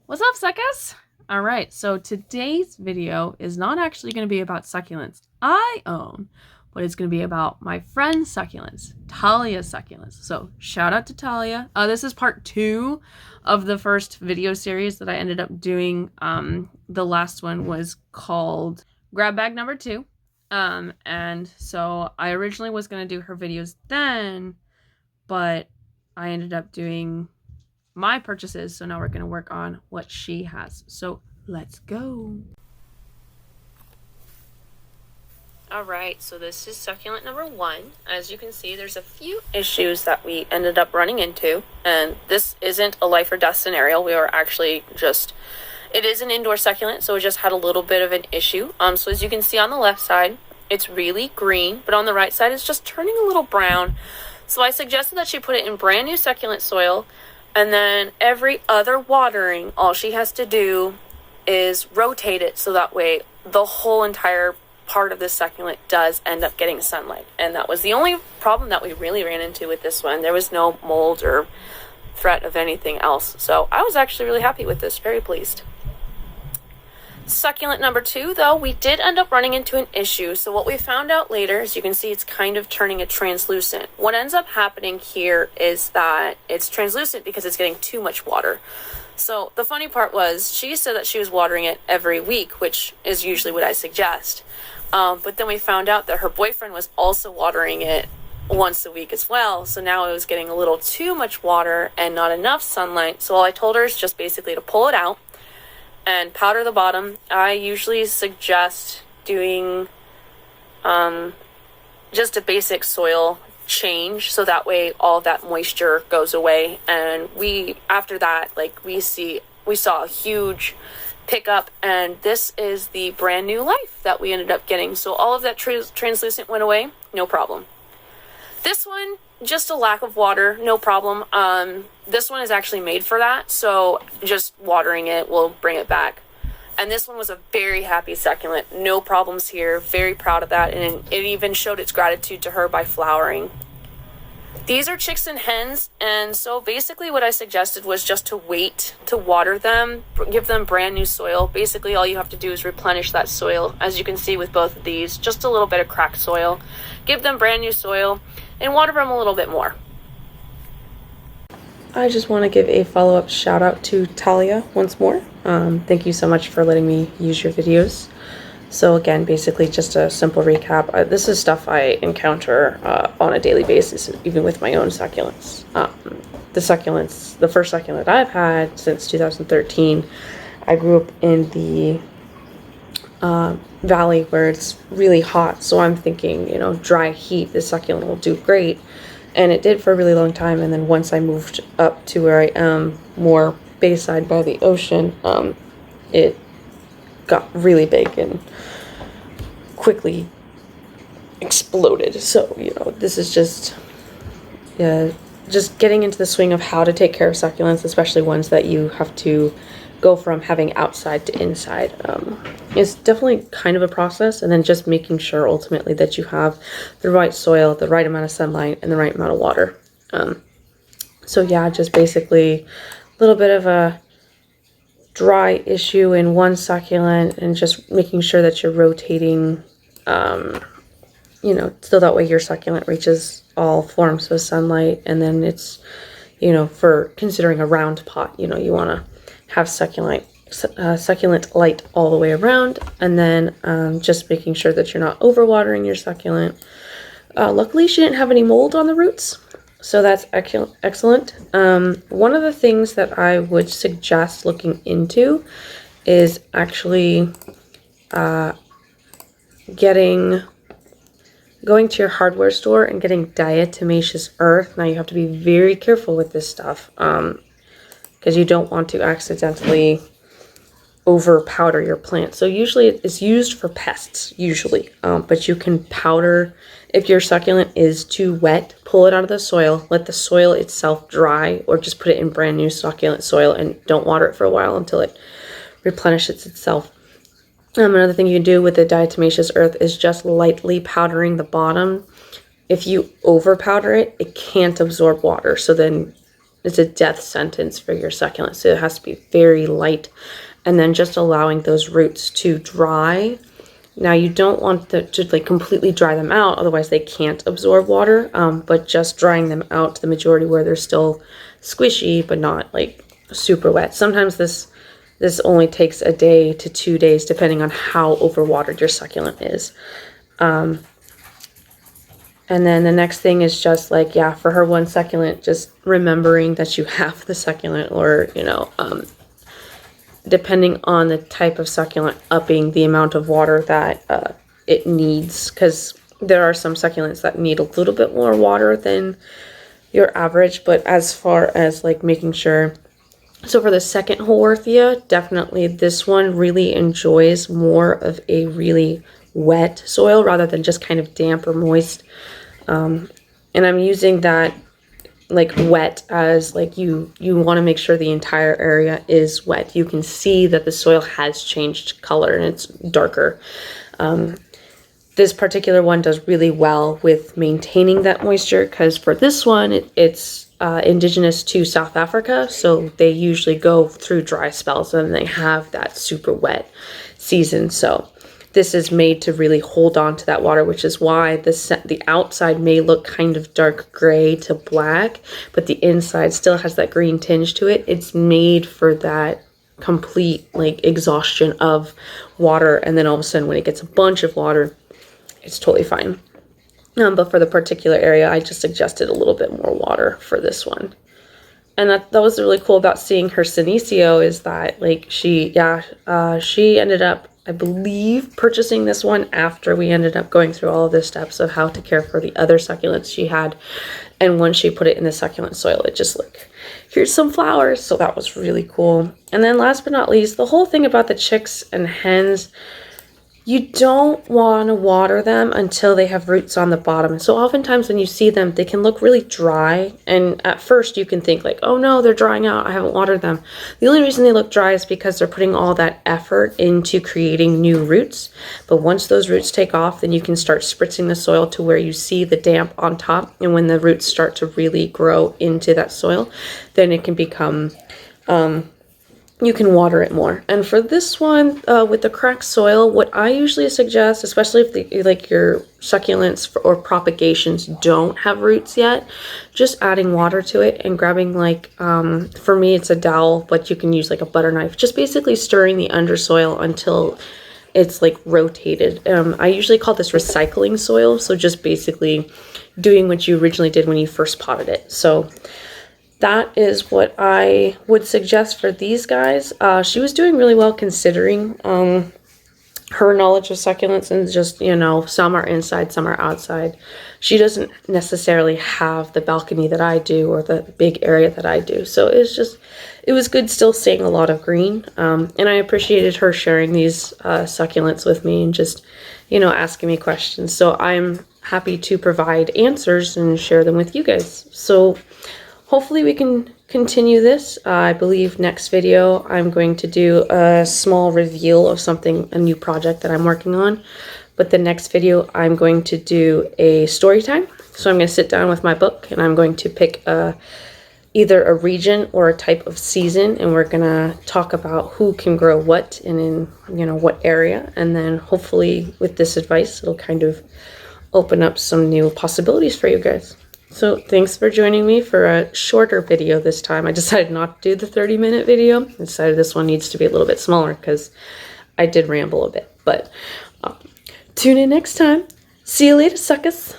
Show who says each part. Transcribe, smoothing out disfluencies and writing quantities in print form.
Speaker 1: What's up, succas? All right, so today's video is not actually going to be about succulents I own, but it's going to be about my friend's succulents, Talia's succulents. So shout out to Talia. This is part 2 of the first video series that I ended up doing. The last one was called Grab Bag Number 2. And so I originally was going to do her videos then, but I ended up doing my purchases, so now we're going to work on what she has. So let's go. All right, so this is succulent number 1. As you can see, there's a few issues that we ended up running into, and this isn't a life or death scenario. We are actually it is an indoor succulent, so it just had a little bit of an issue. So as you can see on the left side, it's really green, but on the right side, it's just turning a little brown. So I suggested that she put it in brand new succulent soil, and then every other watering, all she has to do is rotate it so that way the whole entire part of this succulent does end up getting sunlight. And that was the only problem that we really ran into with this one. There was no mold or threat of anything else. So I was actually really happy with this, very pleased. Succulent number 2, though, we did end up running into an issue. So what we found out later, as you can see, it's kind of turning it translucent. What ends up happening here is that it's translucent because it's getting too much water. So the funny part was, she said that she was watering it every week, which is usually what I suggest. But then we found out that her boyfriend was also watering it once a week as well. So now it was getting a little too much water and not enough sunlight. So all I told her is just basically to pull it out and powder the bottom. I usually suggest doing just a basic soil change, so that way all that moisture goes away. And after that, we saw a huge pickup, and this is the brand new life that we ended up getting. So all of that translucent went away, no problem. This one, just a lack of water, no problem. This one is actually made for that, so just watering it will bring it back. And this one was a very happy succulent, no problems here, very proud of that, and it even showed its gratitude to her by flowering. These are chicks and hens, and so basically what I suggested was just to wait to water them, give them brand new soil. Basically all you have to do is replenish that soil. As you can see with both of these, just a little bit of cracked soil. Give them brand new soil and water them a little bit more. I just want to give a follow-up shout out to Talia once more. Thank you so much for letting me use your videos. So again, basically just a simple recap. This is stuff I encounter on a daily basis, even with my own succulents. The first succulent I've had since 2013, I grew up in the valley where it's really hot. So I'm thinking, dry heat, this succulent will do great. And it did for a really long time. And then once I moved up to where I am, more bayside by the ocean, it got really big and quickly exploded. So, this is just getting into the swing of how to take care of succulents, especially ones that you have to go from having outside to inside. It's definitely kind of a process, and then just making sure ultimately that you have the right soil, the right amount of sunlight, and the right amount of water. So yeah, just basically a little bit of a dry issue in one succulent, and just making sure that you're rotating, so that way your succulent reaches all forms of sunlight. And then it's, for considering a round pot, you want to have succulent light all the way around, and then just making sure that you're not overwatering your succulent. Luckily, she didn't have any mold on the roots, so that's excellent. One of the things that I would suggest looking into is actually going to your hardware store and getting diatomaceous earth. Now you have to be very careful with this stuff, because you don't want to accidentally over powder your plant. So usually it's used for pests, but you can powder. If your succulent is too wet, pull it out of the soil, let the soil itself dry, or just put it in brand new succulent soil and don't water it for a while until it replenishes itself. Another thing you can do with the diatomaceous earth is just lightly powdering the bottom. If you over powder it, it can't absorb water. So then it's a death sentence for your succulent. So it has to be very light, and then just allowing those roots to dry. Now you don't want to like completely dry them out, otherwise they can't absorb water, but just drying them out to the majority where they're still squishy but not like super wet. Sometimes this only takes a day to 2 days depending on how overwatered your succulent is. And then the next thing is just like, yeah, for her one succulent, just remembering that you have the succulent, or, you know, depending on the type of succulent, upping the amount of water that it needs, because there are some succulents that need a little bit more water than your average. But as far as like making sure, so for the second Haworthia, definitely this one really enjoys more of a really wet soil rather than just kind of damp or moist. And I'm using that like wet as like you want to make sure the entire area is wet. You can see that the soil has changed color and it's darker. This particular one does really well with maintaining that moisture, because for this one it's indigenous to South Africa, so they usually go through dry spells and they have that super wet season. So this is made to really hold on to that water, which is why the outside may look kind of dark gray to black, but the inside still has that green tinge to it. It's made for that complete like exhaustion of water, and then all of a sudden when it gets a bunch of water, it's totally fine. But for the particular area, I just suggested a little bit more water for this one. And that was really cool about seeing her Senecio, is that like she ended up, I believe, purchasing this one after we ended up going through all of the steps of how to care for the other succulents she had. And once she put it in the succulent soil, it just like, here's some flowers. So that was really cool. And then last but not least, the whole thing about the chicks and hens, you don't want to water them until they have roots on the bottom. And so oftentimes when you see them, they can look really dry. And at first you can think like, oh no, they're drying out, I haven't watered them. The only reason they look dry is because they're putting all that effort into creating new roots. But once those roots take off, then you can start spritzing the soil to where you see the damp on top. And when the roots start to really grow into that soil, then it can become, you can water it more. And for this one, with the cracked soil, what I usually suggest, especially if like your succulents or propagations don't have roots yet, just adding water to it and grabbing like, for me it's a dowel, but you can use like a butter knife, just basically stirring the undersoil until it's like rotated. I usually call this recycling soil, so just basically doing what you originally did when you first potted it. So that is what I would suggest for these guys. She was doing really well considering her knowledge of succulents, and just, you know, some are inside, some are outside. She doesn't necessarily have the balcony that I do or the big area that I do. So it was good still seeing a lot of green. And I appreciated her sharing these succulents with me and just, you know, asking me questions. So I'm happy to provide answers and share them with you guys. So hopefully we can continue this. I believe next video I'm going to do a small reveal of a new project that I'm working on. But the next video I'm going to do a story time. So I'm going to sit down with my book and I'm going to pick either a region or a type of season, and we're going to talk about who can grow what and in, you know, what area. And then hopefully with this advice, it'll kind of open up some new possibilities for you guys. So thanks for joining me for a shorter video this time. I decided not to do the 30-minute video. I decided this one needs to be a little bit smaller because I did ramble a bit. But tune in next time. See you later, suckers.